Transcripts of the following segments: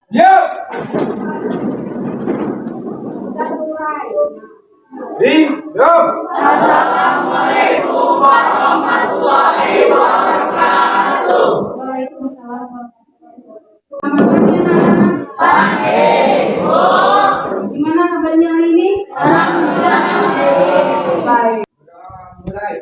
Ya. Diam. Assalamualaikum warahmatullahi wabarakatuh. Waalaikumsalam. Selamat pagi anak-anak. Pagi, Bu. Gimana kabarnya hari ini? Alhamdulillah. Baik. Mulai.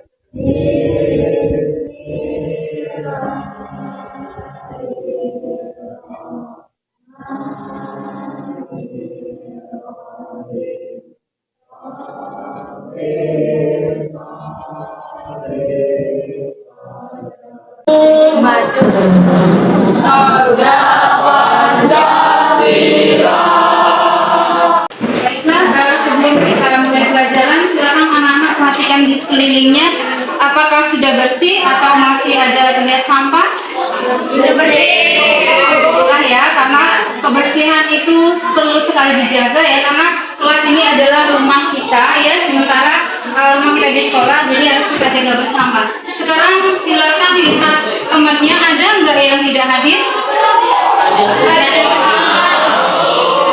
Maju. Harga Pancasila. Baiklah, sebelum kita mulai pelajaran, silakan anak-anak perhatikan di sekelilingnya. Apakah sudah bersih atau masih ada terlihat sampah? Sudah bersih. Alhamdulillah ya, karena kebersihan itu perlu sekali dijaga ya, karena kelas ini adalah rumah kita ya, sementara rumah kita di sekolah, jadi harus kita jaga bersama. Sekarang silakan lihat temannya, ada nggak yang tidak hadir?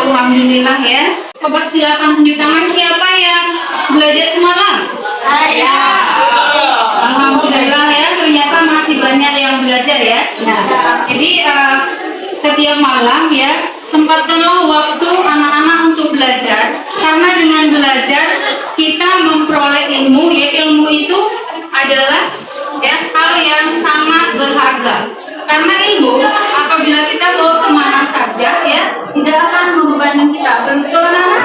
Alhamdulillah ya. Coba silakan tunjuk tangan siapa yang belajar semalam? Saya. Alhamdulillah ya, ternyata masih banyak yang belajar ya. Jadi setiap malam ya, sempatkanlah waktu anak-anak untuk belajar, karena dengan belajar kita memperoleh ilmu ya. Ilmu itu adalah ya hal yang sangat berharga, karena ilmu apabila kita bawa kemana saja ya, tidak akan membebani kita. Betul anak-anak?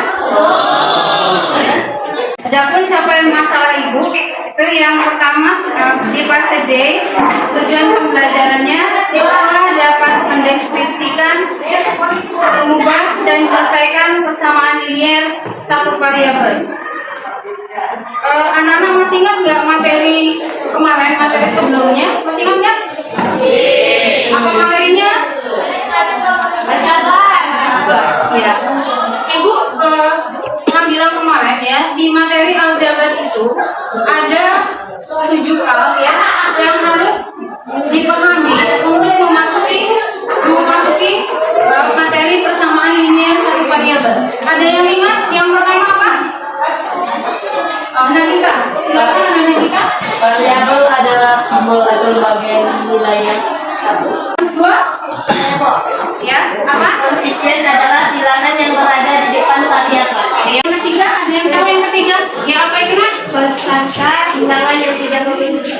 Ya. Adapun capaian masalah ibu itu yang pertama di fase D, tujuan pembelajarannya siswa dapat mendeskripsikan, mengubah dan menyelesaikan persamaan linier satu variabel. Anak-anak masih ingat nggak materi kemarin, materi sebelumnya? Masih ingat nggak? Apa materinya? Ya, Ibu pernah bilang kemarin ya, di materi aljabar itu ada 7 hal ya yang harus dipahami untuk memasuki materi persamaan linier satu variabel. Ada yang ingat? Yang pertama apa? Nagita, silakan Nagita. Variabel adalah simbol atau bagian nilainya satu. Dua, ya apa? Koefisien adalah bilangan yang berada di depan variabel. Yang ketiga, ada yang tahu yang ketiga? Ya apa itu mas? Persangka bilangan yang tidak memiliki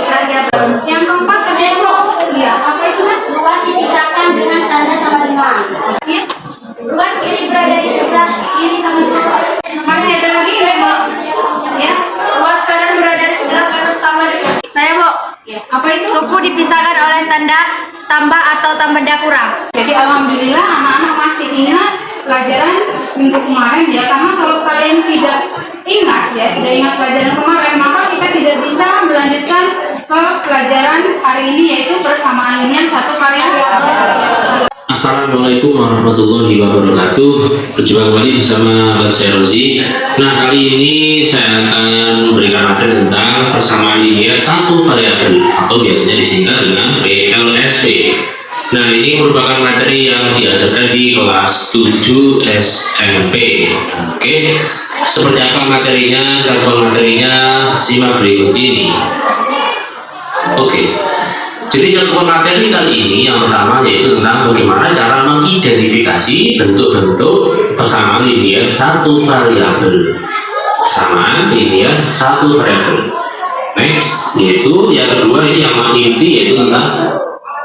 variabel. Yang keempat ada yang tahu? Ya apa itu mas? Ruas dipisahkan dengan tanda sama dengan. Ya, Ruas kiri berada di sebelah kiri sama dengan. masih ada lagi ya Mbak? Ya, Ruas kanan berada di sebelah kanan sama dengan. Saya Bu. ya apa itu? Suku dipisahkan oleh tanda tambah atau tambah kurang. Jadi alhamdulillah anak-anak masih ingat pelajaran minggu kemarin ya, karena kalau kalian tidak ingat ya, tidak ingat pelajaran kemarin, maka kita tidak bisa melanjutkan ke pelajaran hari ini, yaitu persamaan linier satu variabel. Assalamualaikum warahmatullahi wabarakatuh. Berjumpa kembali bersama Mas Rozi. Nah, kali ini saya akan memberikan materi tentang persamaan linier satu variabel atau biasanya disingkat dengan PLSP. Nah, ini merupakan materi yang diajarkan di kelas 7 SMP. Oke, seperti apa materinya? Contoh materinya simak berikut ini. Oke. Jadi contoh materi kali ini yang pertama yaitu tentang bagaimana cara mengidentifikasi bentuk-bentuk persamaan linier satu variabel. Persamaan linier satu variabel. Next, yaitu yang kedua ini yang inti yaitu tentang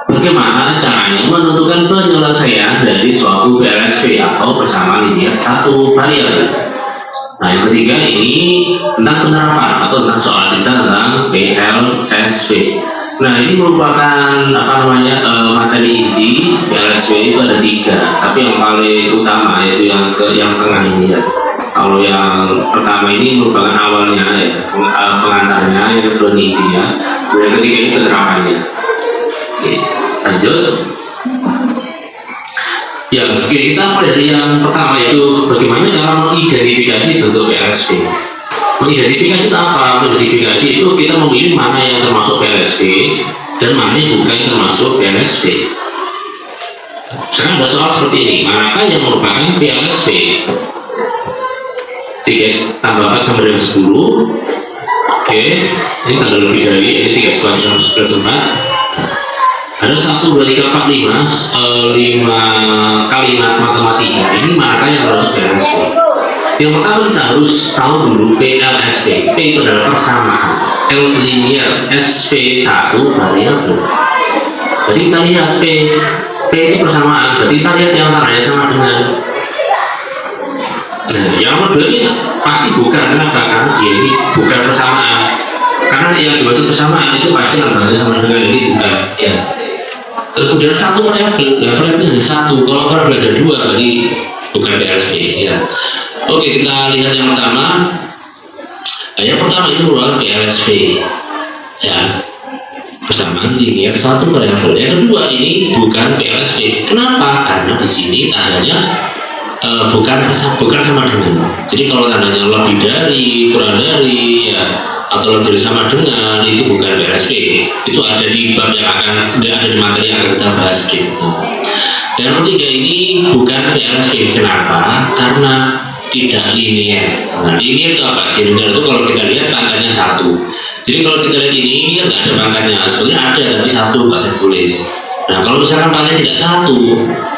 bagaimana caranya menentukan penyelesaian dari suatu PLSP atau persamaan linier satu variabel. Nah, yang ketiga ini tentang penerapan atau tentang soal kita tentang PLSP. Nah, ini merupakan materi inti PLSP itu ada 3, tapi yang paling utama yaitu yang tengah ini ya. Kalau yang pertama ini merupakan awalnya ya, pengantarnya, yang kedua ini intinya, yang ketiga ini penerapannya. Oke, lanjut. Ya, oke, kita mulai dari yang pertama yaitu bagaimana cara mengidentifikasi bentuk PLSP. Mengidentifikasi itu apa? Mengidentifikasi itu kita memilih mana yang termasuk PLSP dan mana yang bukan termasuk PLSP. Sekarang ada soal seperti ini, manakah yang merupakan PLSP? 3 tambah 4 sama dengan 10. Oke, ini tanggal lebih dari ini 3 sama 11. Ada 1, 2, 3, 4, 5 kalimat matematika. Ini manakah yang harus PLSP? Yang pertama kita harus tahu dulu PLSP. P itu adalah persamaan, L linear, SP 1 variabel. Jadi kita lihat P itu persamaan, berarti kita lihat yang antaranya sama dengan. Nah, yang kedua ini pasti bukan, kenapa? Karena dia ini bukan persamaan. Karena yang dimaksud persamaan itu pasti antaranya sama dengan ini bukan. Ya. Terus kemudian satu variabel, variabel hanya satu. Kalau variabel ada 2 berarti bukan PLSP. Ya. Oke, kita lihat yang pertama. Nah, yang pertama ini merupakan PLSP. Ya. Persamaan linear satu variabel. Yang kedua ini bukan PLSP. Kenapa? Karena di sini tandanya bukan sama dengan. Jadi kalau tandanya lebih dari, kurang dari, ya, atau lebih dari sama dengan, itu bukan PLSP. Itu ada di bab yang akan ada di materi yang akan kita bahas berikutnya. Dan yang ketiga ini bukan PLSP. Kenapa? Karena tidak linear. Nah, linear itu apa sih? Linear itu kalau kita lihat pangkatnya 1. Jadi kalau kita lihat ini kan nggak ada pangkatnya. Sebenarnya ada tapi 1 nggak saya tulis. Nah, kalau misalkan pangkatnya tidak 1,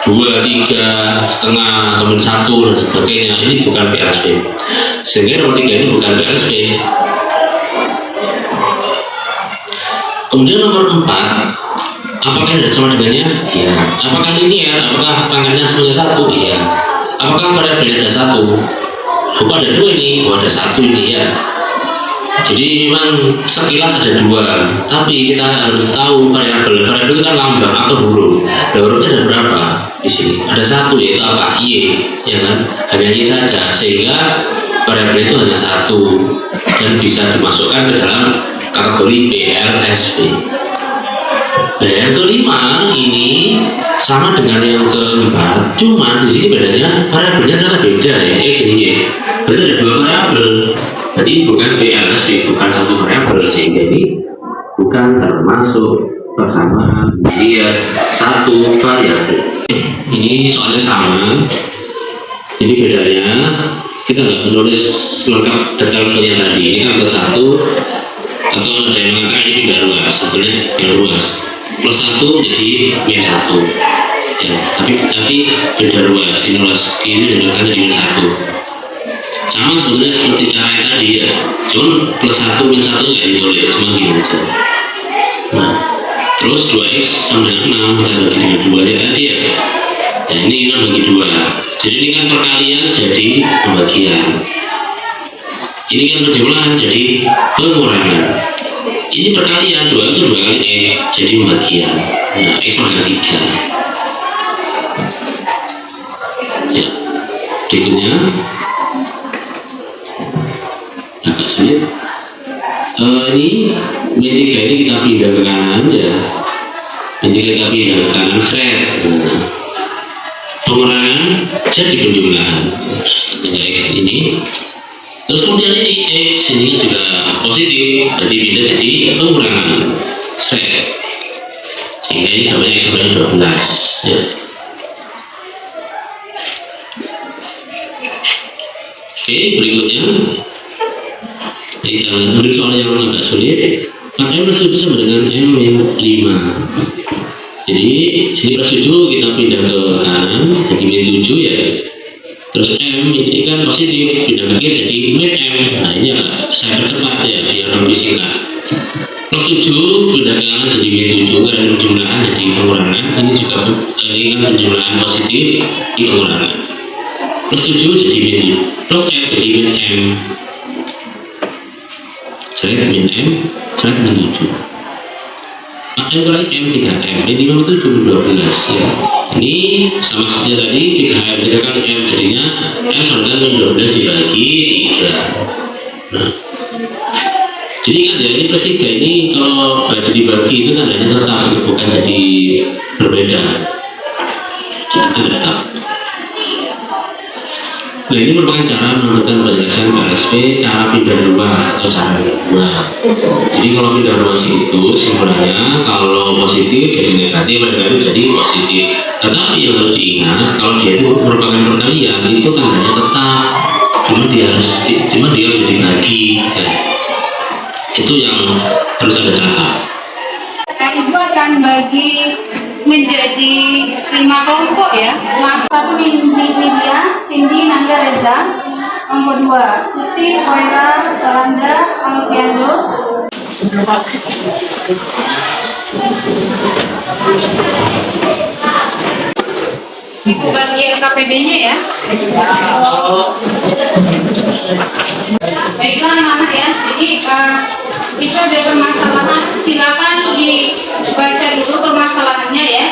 2, 3, setengah, atau min 1 dan sebagainya, ini bukan PLSP. Sehingga nomor 3 ini bukan PLSP. Kemudian nomor 4, apakah ada sama dengannya? Iya. Apakah linear? Apakah pangkatnya semuanya 1? Iya. Apakah variabelnya ada 1? Oh, ada 2 ini, ada 1 ini ya. Jadi memang sekilas ada 2, tapi kita harus tahu variabel kan lambang atau huruf. Nah, hurufnya ada berapa di sini? Ada 1, yaitu apa? Y, ya kan? Hanya Y saja, sehingga variabel itu hanya 1 dan bisa dimasukkan ke dalam kategori PLSP. Nah, yang kelima ini sama dengan yang keempat, cuma di sini bedanya variabelnya ternyata beda ya, X dan Y. Berarti ada 2 variabel. Jadi bukan PLSP, bukan 1 variabel, sehingga ini bukan termasuk persamaan linear 1 variabel. Ini soalnya sama. Jadi bedanya kita nggak menulis lengkap detail soalnya tadi. Ini kan plus 1 atau ada yang mengatakan ini tidak luas, sebenarnya yang luas. Plus 1 jadi min 1. Ya, tapi beda luas. Ini luas ini dengan jadi min 1. Sama sebenarnya seperti cara yang tadi ya, cuman plus 1 min 1 nggak ditulis, cuma gini aja. Nah, terus 2x sama dengan 6 kita bagi dengan 2 ya tadi ya. Nah, ini 6 bagi 2, jadi ini kan perkalian jadi pembagian, ini kan penjumlahan jadi pengurangan. Ini perkalian 2 itu 2 kali x jadi pembagian. Nah, x sama dengan 3 ya. Berikutnya agak sulit. Ini min 3 ini kita pindah ke kanan ya. Min 3 kita pindah ke kanan, seret. Pengurangan jadi penjumlahan. Ada x ini. Terus kemudian ini x ini juga positif, berarti pindah jadi pengurangan, seret. Sehingga ini jawabannya x sama 12 ya. Oke, berikutnya kita ambil soal yang agak sulit. M plus 7 sama dengan M yang 5. Jadi ini plus 7 kita pindah ke kanan jadi min 7 ya. Terus M ini kan positif, pindah ke kiri jadi min M. Nah, ini agak saya percepat ya biar lebih singkat. Plus 7 pindah ke kanan jadi min 7 karena penjumlahan jadi pengurangan. Ini juga ini kan penjumlahan positif di pengurangan. Plus 7 jadi min plus M jadi min M. Seret min M, seret min 7. M kurang M 3M, ini 5 itu 12 ya. Ini sama seperti tadi 3M, 3 kali M jadinya M sama dengan min 12 dibagi 3. Nah, jadi kan ya ini plus 3 ini kalau dibagi itu tandanya tetap, bukan jadi berbeda. Jadi kan tetap. Nah, ini merupakan cara menentukan variasi menjelaskan ke LSP cara pindah ruas atau cara kedua. Jadi kalau pindah ruas itu simpulannya kalau positif jadi negatif, negatif jadi positif. Tetapi yang harus diingat kalau dia itu merupakan perkalian itu tandanya tetap, cuma dia menjadi bagi. Ya. Itu yang harus Anda catat. Ibu akan bagi menjadi 5 kelompok ya. Mas 1 Lydia, Cindy, Nanda, Reza. Kelompok 2 Tuti, Koira, Rolanda, Alfiando. Ibu bagi LKPD-nya ya. Baiklah anak-anak ya. Jadi itu ada permasalahan. Silakan dibaca dulu permasalahannya ya.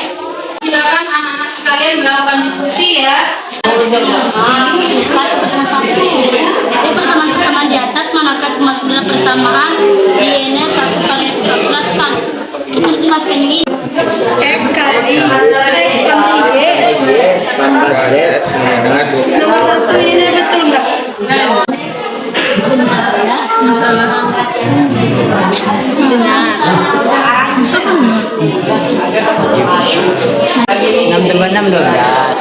Silakan anak-anak sekalian melakukan diskusi ya. Dengan satu di persamaan-persamaan di atas manakah termasuk dalam persamaan linear satu variabel. Jelaskan. Kita harus jelaskan yang ini. Nomor 1 ini betul nggak? Benar ya, masalah benar. 6 tambah 6 12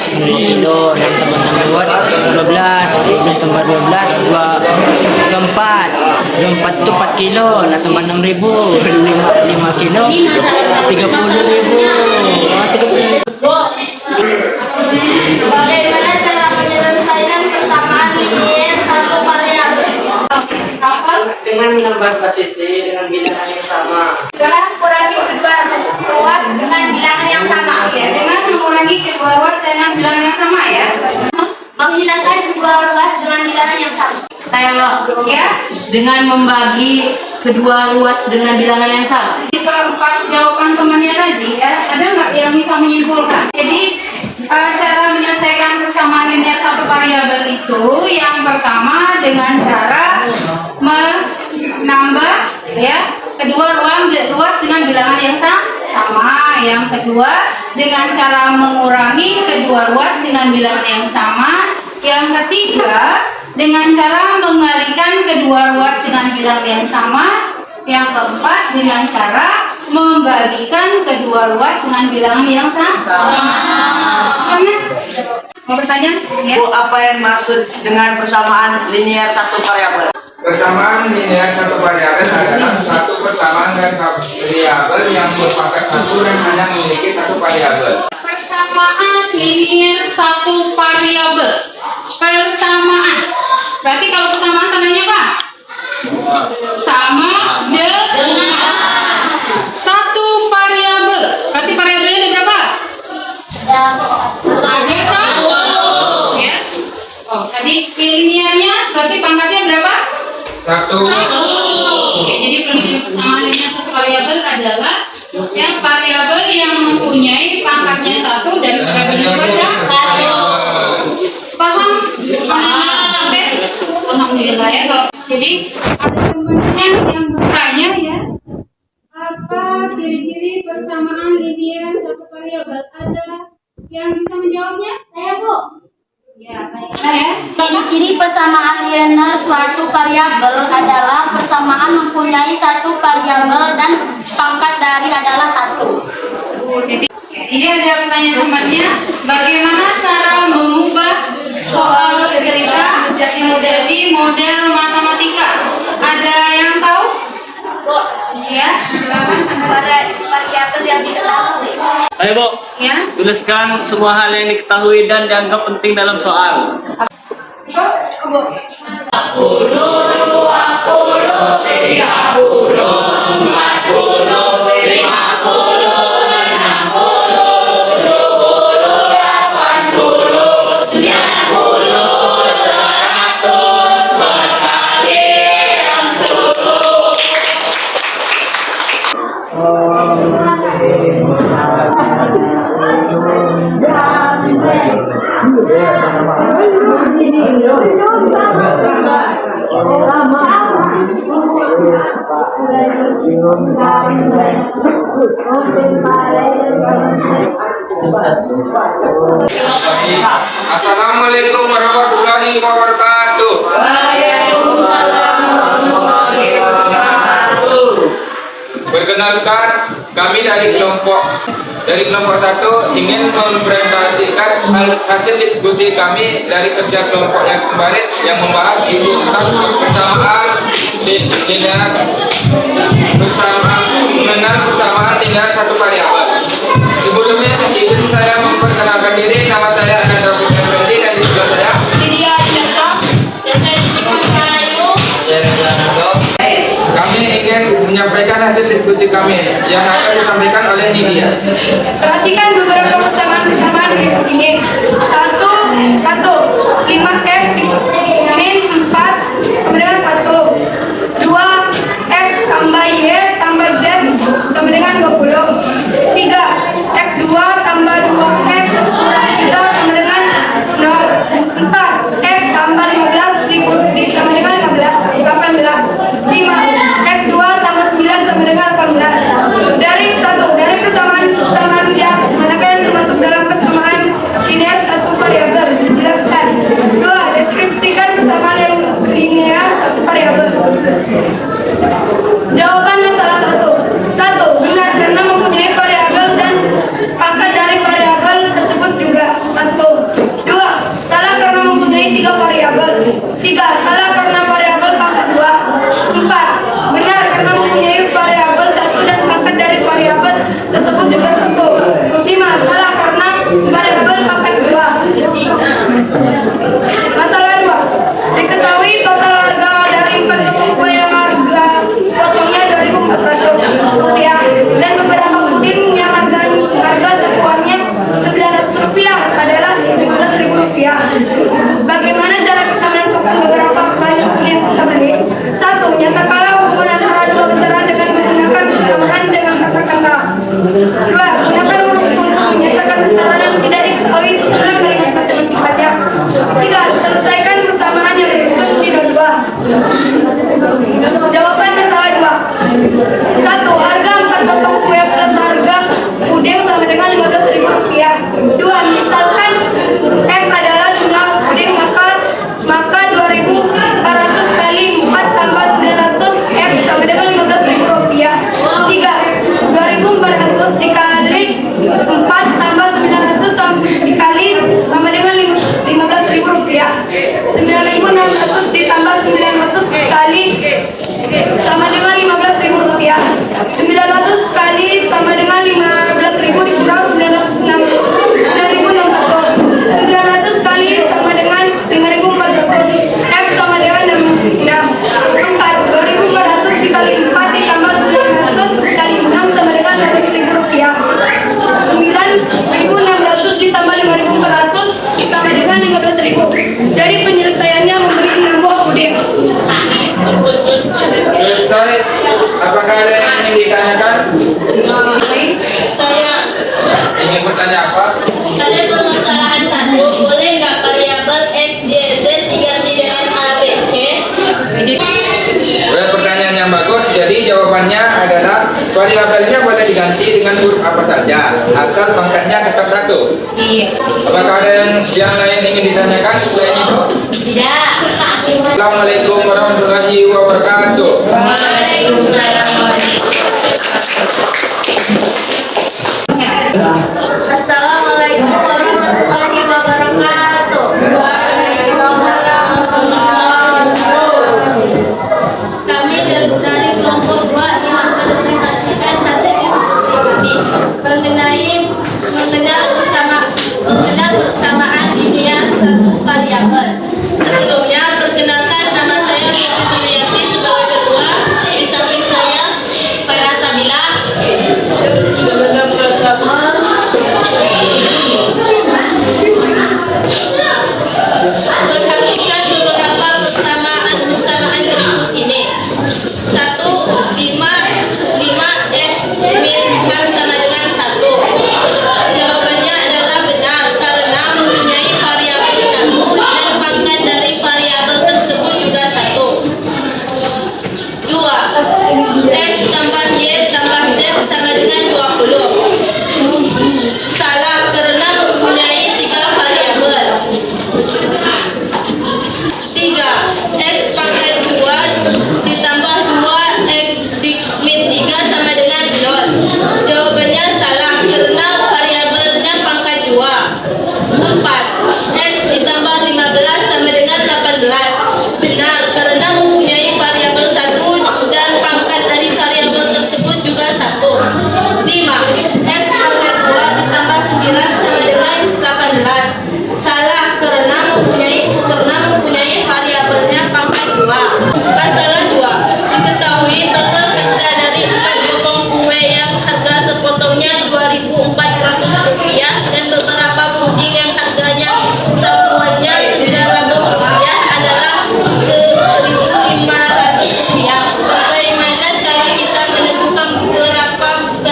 5 kilo 6 tambah 6 12 12 tambah 12 24 24 itu 4 kilo 6 tambah 6 ribu 5 kilo 30 ribu 30 Bagaimana cara menyelesaikan persamaan linear satu variabel? dengan menambah posisi dengan bilangan yang sama. Dengan kurangi kedua ruas dengan bilangan yang sama ya. Dengan mengurangi kedua ruas dengan bilangan yang sama ya. Menghilangkan kedua ruas dengan bilangan yang sama. Saya Ya. dengan membagi kedua ruas dengan bilangan yang sama. Di keempat jawaban temannya tadi ya, ada nggak yang bisa menyimpulkan? Jadi cara menyelesaikan persamaan linear satu variabel itu yang pertama dengan cara menambah ya kedua ruas dengan bilangan yang sama. Yang kedua dengan cara mengurangi kedua ruas dengan bilangan yang sama. Yang ketiga dengan cara mengalihkan kedua ruas dengan bilangan yang sama. Yang keempat dengan cara membagikan kedua ruas dengan bilangan yang sama. Mau bertanya? Ya. Bu, apa yang maksud dengan persamaan linear satu variabel? Persamaan linear satu variabel adalah satu persamaan dan variabel yang merupakan satu dan hanya memiliki satu variabel. Persamaan linear satu variabel. Persamaan. Berarti kalau persamaan tandanya apa? Sama dengan satu variabel. Berarti variabelnya ada berapa? Ada satu. Ya. Oh, tadi linearnya berarti pangkatnya berapa? Satu. Oke, jadi persamaan linear satu variabel adalah yang variabel yang mempunyai pangkatnya satu dan variabelnya juga satu. Paham? Alhamdulillah. Alhamdulillah ya. Jadi ada teman-teman yang bertanya ya, apa ciri-ciri persamaan linear satu variabel? Ada yang bisa menjawabnya? Saya Bu. Ya, baiklah ya. Ciri-ciri persamaan linear suatu variabel adalah persamaan mempunyai satu variabel dan pangkat dari adalah satu. Jadi ini ada pertanyaan temannya, bagaimana cara mengubah soal cerita menjadi model matematika? Ada yang tahu? Ya, silakan. Variabel yang diketahui. Ayo Bu, Ya, tuliskan semua hal yang diketahui dan dianggap penting dalam soal. cukup. Assalamualaikum warahmatullahi wabarakatuh. wabarakatuh. Perkenalkan, kami dari kelompok 1 ingin mempresentasikan hasil diskusi kami dari kerja kelompok yang kemarin yang membahas isu tentang persamaan linear mengenal persamaan linear satu variabel. Sebelumnya izin saya memperkenalkan diri. Nama saya Ananda Fendi dan di sebelah saya Lydia Adinasa dan saya Cici Melayu. kami ingin menyampaikan hasil diskusi kami yang akan disampaikan oleh Nidia. Perhatikan beberapa persamaan berikut ini. 1 5x min 4 sama dengan 1. 2 x tambah y tambah z sama dengan 20. 3 x 2 tambah 2x kurang 3 sama dengan 0. 4 x tambah 15 sama dengan 18. 5 x 2 tambah 9 sama dengan 18. Dari persamaan di atas manakah yang termasuk dalam persamaan linear satu variabel? Jelaskan. 2. Deskripsikan persamaan yang linear satu variabel. Jawabannya salah satu. 1. Benar karena mempunyai variabel dan pangkat dari variabel tersebut juga 1. 2. Salah karena mempunyai 3 variabel. 3. Salah karena variabel pangkat 2. 4. Benar karena mempunyai variabel 1 dan pangkat dari variabel tersebut juga 1. 5. Salah karena variabel pangkat 2. Masalah 2. Diketahui total harga dari kelompok yang harga sepotongnya Rp2.400 dan beberapa puding yang harga satuannya Rp900 adalah Rp15.000. Bagaimana cara kita menentukan beberapa banyak puding yang kita beli? 1. Nyatakanlah hubungan antara dua besaran dengan menggunakan persamaan dengan kata-kata. 2. Gunakan huruf untuk menyatakan besaran yang tidak diketahui setelah melihat matematikanya. 3. Selesaikan persamaan yang disebut tidak 2. Jawaban masalah 2. 1. Harga 4 potong kue plus harga puding sama dengan Rp15.000. 2. Misalkan X adalah jumlah puding, maka 2.400 kali 4 tambah 900 X sama dengan Rp15.000. 3. 2.400 dikali 4 tambah 900 dikali sama dengan Rp15.000. 9.600 ditambah 900 kali sama dengan Rp15.000. 900 kali sama dengan 15.000 dikurang 900 kali sama dengan 5.400 X sama dengan 6. 4. 2.400 dikali 4 ditambah 900 dikali 6 sama dengan Rp15.000. 9.600 ditambah 5.400 sama dengan 15.000. Jadi penyelesaiannya memberi 6 buah puding. Selesai. Apakah ada yang ingin ditanyakan? Saya Ingin bertanya apa? pada permasalahan 1, boleh nggak variabel X, Y, Z diganti dengan A, B, C? Pertanyaan yang bagus. Jadi jawabannya adalah variabelnya boleh diganti dengan huruf apa saja, asal pangkatnya tetap 1. Iya. Apakah ada yang lain ingin ditanyakan selain itu? Tidak. Assalamualaikum warahmatullahi wabarakatuh. Waalaikumsalam. Assalamualaikum warahmatullahi wabarakatuh. Kami dari kelompok 2 ingin mempresentasikan hasil diskusi kami mengenal persamaan linear satu variabel. Sebelumnya, perkenalkan nama saya Siti Sulianti sebagai ketua. Di samping saya Faira Sabila.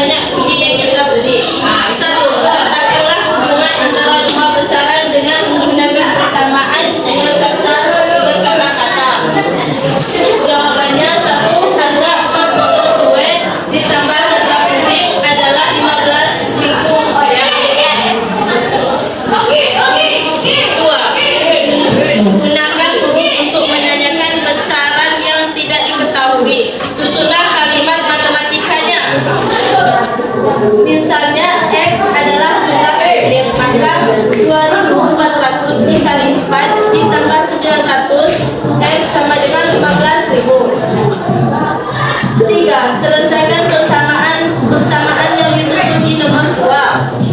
banyak biji yang kita beli. Satu, katakanlah hubungan antara dua besaran dengan menggunakan persamaan dengan kata berkata-kata. Jawabannya satu, harga 4 botol kue ditambah harga puding adalah 15.000 rupiah. Dua, gunakan huruf untuk menanyakan besaran yang tidak diketahui. Susunlah kalimat matematikanya. Misalnya X adalah jumlah puding, maka 2.400 dikali 4 ditambah 900, X sama dengan 15.000. Tiga, selesaikan persamaan yang disusun di nomor 2.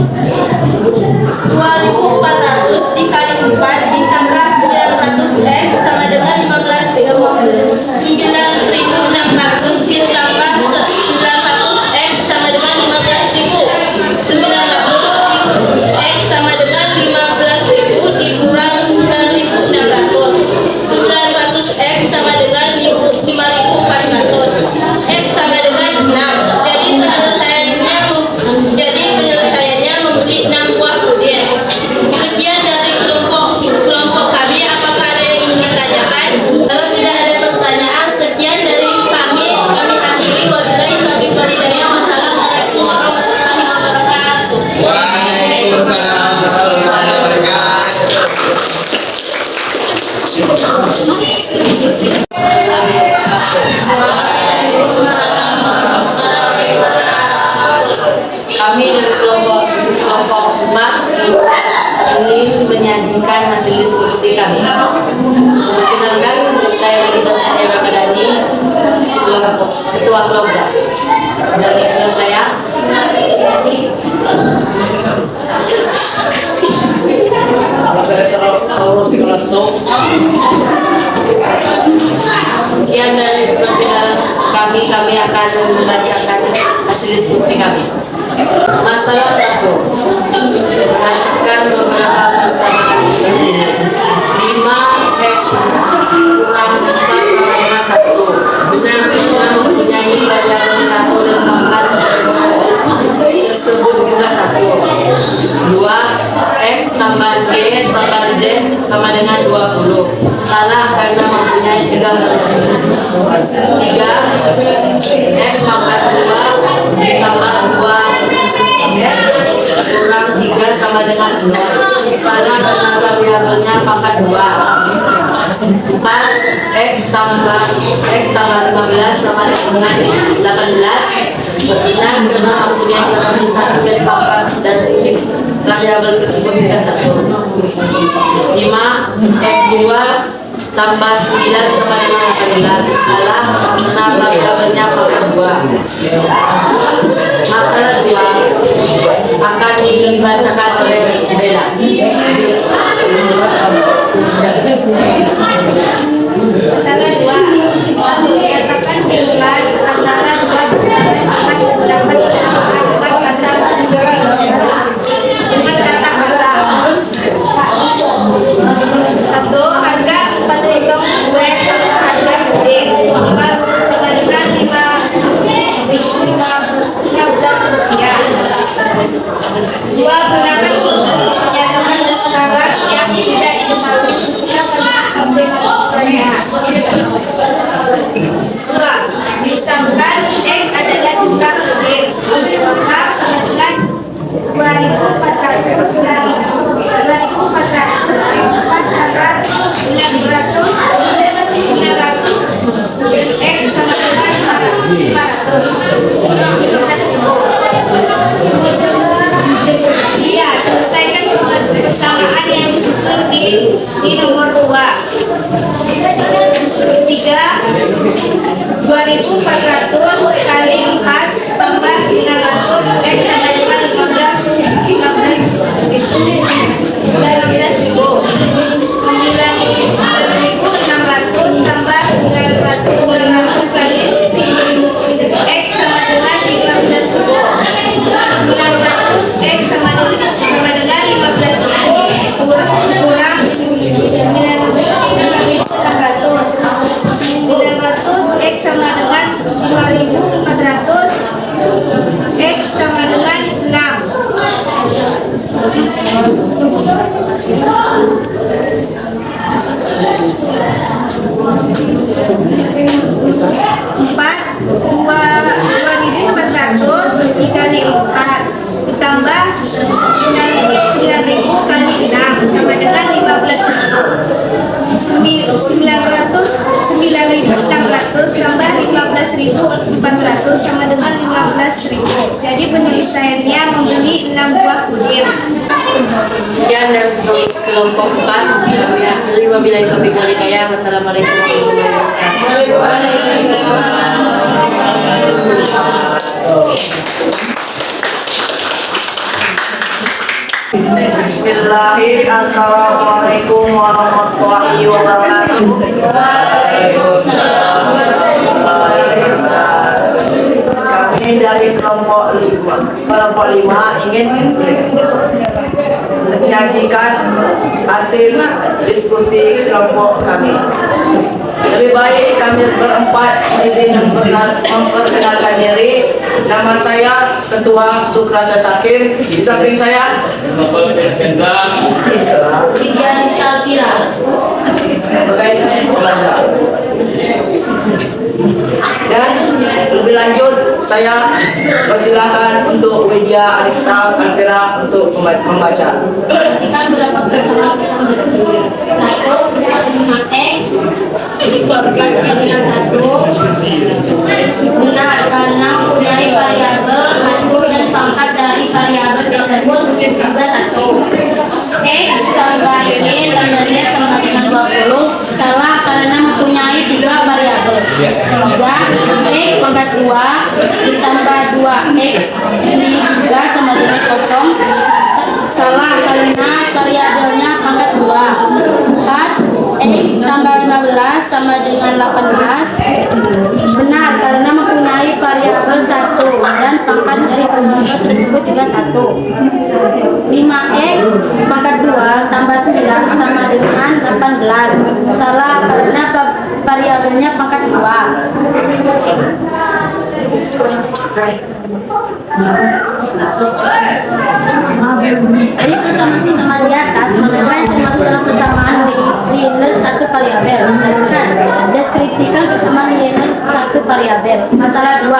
2.400 dikali 4 ditambah 900 X sama dengan 15.000. 9.600 ditambah 900 X sama dengan 15.000. 900 X sama dengan 15.000 dikurang 9.600. 900 X sama dengan 5.400. X sama dengan 6. Jadi penyelesaiannya membeli 6 buah puding. Sekian dari kelompok kami. Apakah ada yang ingin ditanyakan? Kalau tidak ada pertanyaan, sekian dari kami. Kami akhiri. Wabillahi taufiq wal hidayah. Wassalamualaikum warahmatullahi wabarakatuh. Waalaikumsalam warahmatullahi wabarakatuh. Kami dari kelompok Umat ingin menyajikan hasil diskusi kami. Perkenalkan, saya Nagita Setia Ramadhani, ketua kelompok. Dan sebelah saya sekian dari perkenalan kami akan membacakan hasil diskusi kami. Masalah 1, perhatikan beberapa persamaan 5 X kurang 4 sama dengan 1. Benar-benar mempunyai variabel 1 dan 4 tersebut juga 1. 2 X tambah G tambah Z sama dengan 20. Salah karena mempunyai 3 tersebut. 3 X tambah 2 ditambah 2 kurang 3 sama dengan 0. Salah karena variabelnya pangkat 2. 4 X tambah 15 sama dengan 18. Benar karena mempunyai variabel 1 dan pangkat dan variabel tersebut juga 1. 5 X 2 tambah 9 sama dengan 18. Salah karena variabelnya pangkat 2. Masalah 2 akan dibacakan oleh Bella. Masalah 2, 1. Nyatakan hubungan antara dua besaran akan menggunakan persamaan dengan kata satu, harga 4 ekor kue sama harga puding sama dengan 5 9.000 kali 6 sama dengan 9.600 tambah 15.400 sama dengan 15.000. Jadi penyelesaiannya membeli 6 buah puding. Sekian dari kelompok 4. Wabillahi taufiq wal hidayah. Wassalamualaikum warahmatullahi Bismillahirrahmanirrahim. Assalamualaikum warahmatullahi wabarakatuh. Kami dari kelompok 5 ingin menyajikan hasil diskusi kelompok kami. Lebih baik kami berempat izin memperkenalkan diri. Nama saya Ketua Sukrata Sakim. Di samping saya Widya Rizkaltira. sebagai pembaca. Dan lebih lanjut saya persilakan untuk Widya Arista Alfira untuk membaca. Perhatikan beberapa persamaan berikut. 1. 5x dikualifikasi dengan 1. Benar karena mempunyai variabel 1 dan pangkat dari variabel tersebut juga 1. X tambah Y tambah Y sama dengan 20. Salah karena mempunyai 3 variabel. 3. X pangkat 2 ditambah 2X di 3 sama dengan 0. Salah karena variabelnya pangkat 2. 4. X tambah 15 sama dengan 18. Benar karena mempunyai variabel 1 dan pangkat dari variabel tersebut juga 1. 5X pangkat 2 tambah 9 sama dengan 18. Salah karena variabelnya pangkat 2. Jadi persamaan di atas manakah yang termasuk dalam persamaan linear satu variabel? Deskripsikan persamaan linear satu variabel. Masalah 2.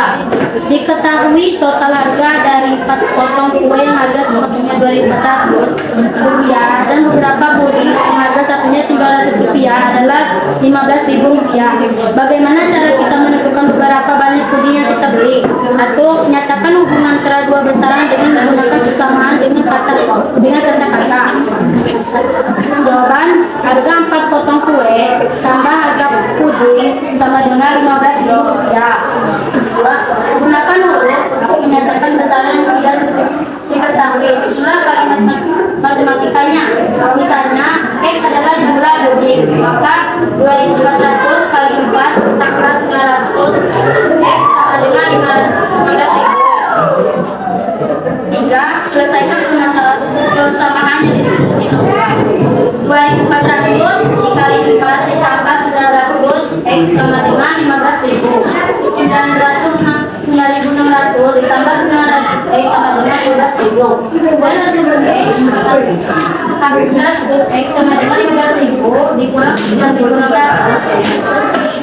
Diketahui total harga dari 4 potong kue yang harga semestinya Rp2.400 dan beberapa puding yang harga satunya Rp900 adalah Rp15.000. Bagaimana cara kita menentukan beberapa banyak puding yang kita beli? 1. Nyatakan hubungan antara dua besaran dengan menggunakan persamaan dengan kata-kata. Jawaban: harga 4 potong kue tambah harga puding sama dengan Rp15.000. 2. Gunakan huruf menyatakan besaran yang tidak diketahui. Itulah kalimat matematikanya. Misalnya, X adalah jumlah puding, maka 2.400 kali 4 tambah 900 X sama dengan 15.000. 3. Selesaikan persamaannya di situs binokular. 2.400 dikali 4 ditambah 900 X sama dengan 15.000. 9.600 ditambah 900 X sama dengan 12.000. 900 X sama dengan 15.000 dikurang 9.600 plus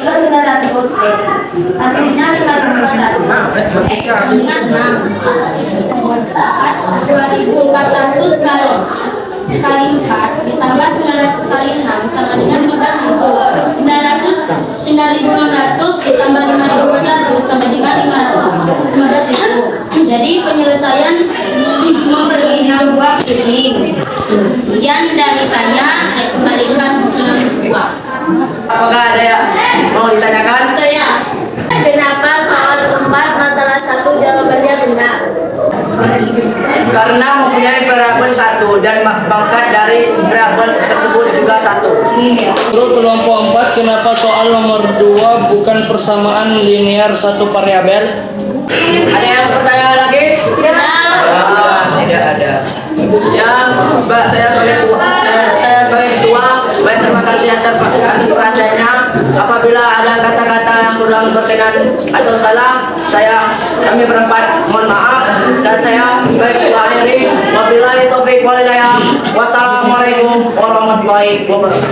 900 X. Hasilnya 5.400 X sama dengan 6. 2.400 kali 4 ditambah 900 kali 6 sama dengan 15.000. 9.600 ditambah 5.400 sama dengan 15.000. Jadi penyelesaian memberi 6 buah puding. Sekian dari saya kembalikan ke buah. apakah ada yang mau ditanyakan? Saya, kenapa soal 4 masalah 1 jawabannya benar? Karena mempunyai variabel 1 dan pangkat dari variabel tersebut juga 1. Menurut kelompok 4, kenapa soal nomor 2 bukan persamaan linear satu variabel? Ada yang bertanya lagi? Tidak ada. Ya, saya sebagai ketua, baik terima kasih atas perhatiannya. Apabila ada kata-kata yang kurang berkenan atau salah, kami berempat mohon maaf. Dan saya baik ketua akhiri. Wabillahi taufiq wal hidayah. Wassalamualaikum warahmatullahi wabarakatuh.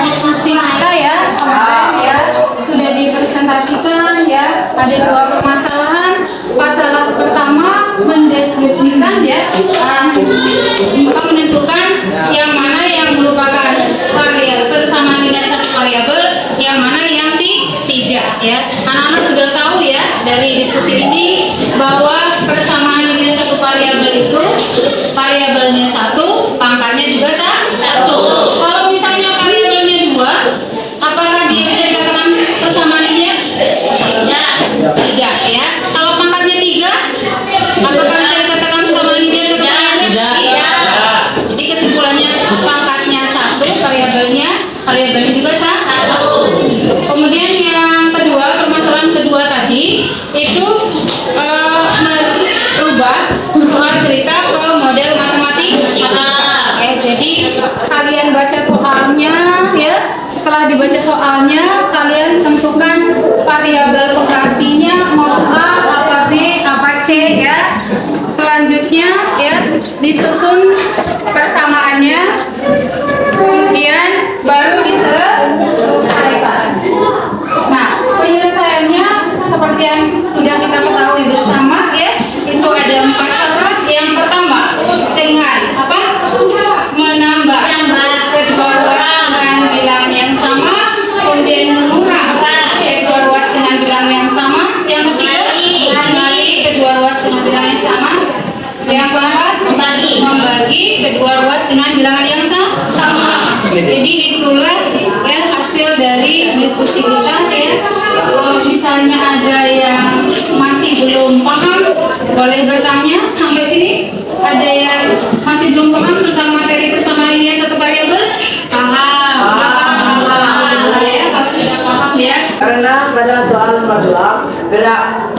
Diskusi kita ya ya. Anak-anak sudah tahu ya dari diskusi ini bahwa persamaan linear satu variabel itu variabelnya 1, pangkatnya juga 1. Kalau misalnya variabelnya 2, apakah dia bisa dikatakan persamaan linear? Tidak ya. Kalau pangkatnya 3, apakah bisa dikatakan persamaan linear satu variabel? Tidak. Jadi kesimpulannya pangkatnya 1, variabelnya juga 1. Kemudian yang kedua, permasalahan kedua tadi itu merubah soal cerita ke model matematika. Jadi kalian baca soalnya ya. Setelah dibaca soalnya, kalian tentukan variabel penggantinya mau A, apa B, apa C ya. Selanjutnya ya disusun persamaannya, kemudian baru diselesaikan. Nah, penyelesaiannya seperti yang sudah kita ketahui bersama ya, itu ada 4 cara. Yang pertama dengan apa? Menambah kedua ruas dengan bilangan yang sama, kemudian mengurangi kedua ruas dengan bilangan yang sama. Yang ketiga membagi kedua ruas dengan bilangan yang sama. Yang keempat membagi kedua ruas dengan bilangan yang sama. Jadi itulah ya hasil dari diskusi kita ya. Kalau misalnya ada yang masih belum paham, boleh bertanya sampai sini. Ada yang masih belum paham tentang materi persamaan linear satu variabel? Paham. Ya, kalau sudah paham ya. Karena pada soal nomor 2,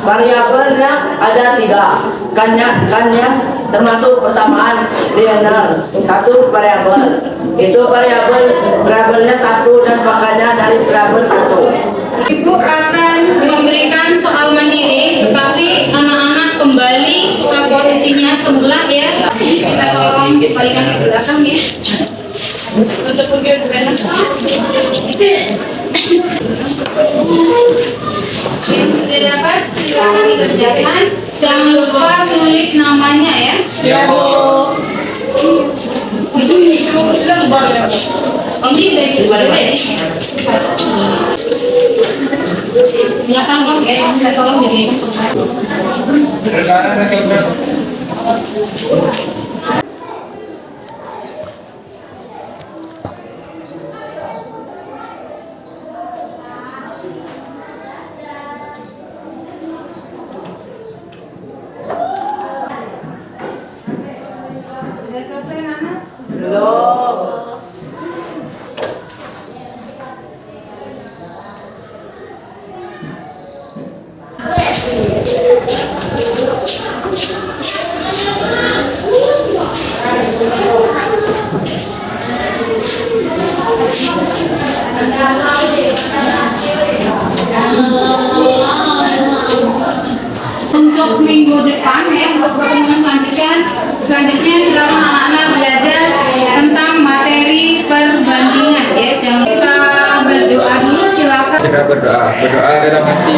variabelnya ada 3, kannya termasuk persamaan linear. 1 variabel, itu variabelnya 1 dan pangkatnya dari variabel 1. Ibu akan memberikan soal mandiri, tetapi anak-anak kembali ke posisinya semula ya. Kita tolong balikan ke belakang ya. Sudah dapat, silakan dikerjakan. Jangan lupa tulis namanya ya. Ya, Bu. Ini dari belakang kok ya, saya tolong jadi. Rekan-rekan rekan. Sudah selesai Nana? Belum. Untuk minggu depan ya, untuk pertemuan selanjutnya silakan anak-anak belajar tentang materi perbandingan ya. Jangan kita berdoa dulu, silakan. Kita berdoa dalam hati.